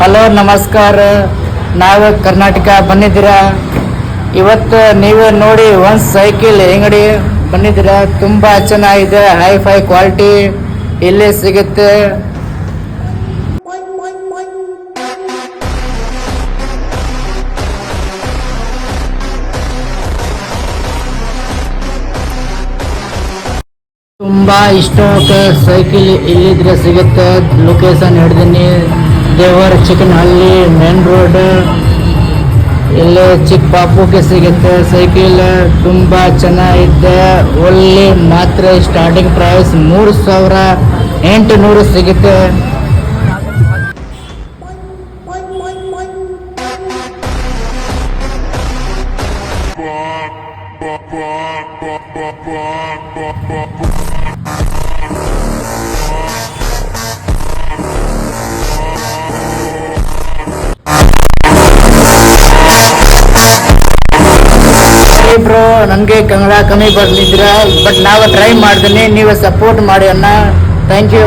Hello ನಮಸ್ಕಾರ. ನಾವು ಕರ್ನಾಟಕ ಬಂದಿದ್ದೀರಾ. ಇವತ್ತು ನೀವು ನೋಡಿ ಒಂದು ಸೈಕಲ್ ಅಂಗಡಿ ಬಂದಿದ್ದೀರಾ. ತುಂಬ ಚೆನ್ನಾಗಿದೆ, ಹೈ ಫೈ ಕ್ವಾಲಿಟಿ ಇಲ್ಲೇ ಸಿಗುತ್ತೆ. ತುಂಬ ಇಷ್ಟಕ್ಕೆ ಸೈಕಲ್ ಇಲ್ಲಿದ್ರೆ ಸಿಗುತ್ತೆ. ಲೊಕೇಶನ್ ಹಿಡ್ದೀನಿ, ದೇವರ ಚಿಕ್ಕನಹಳ್ಳಿ ಮೇನ್ ರೋಡ್. ಇಲ್ಲೇ ಚಿಕ್ಕ ಪಾಪುಗೆ ಸಿಗುತ್ತೆ ಸೈಕಲ್. ತುಂಬ ಚೆನ್ನಾಗಿದೆ. ಒಳ್ಳೆ ಮಾತ್ರ ಸ್ಟಾರ್ಟಿಂಗ್ ಪ್ರೈಸ್ 3800 ಸಿಗುತ್ತೆ. ಬ್ರೋ, ನನಗೆ ಕನ್ನಡ ಕಮ್ಮಿ ಬರ್ಲಿದ್ರ, ಬಟ್ ನಾವು ಟ್ರೈ ಮಾಡ್ತೀನಿ. ನೀವು ಸಪೋರ್ಟ್ ಮಾಡಿ ಅಣ್ಣ. Thank you.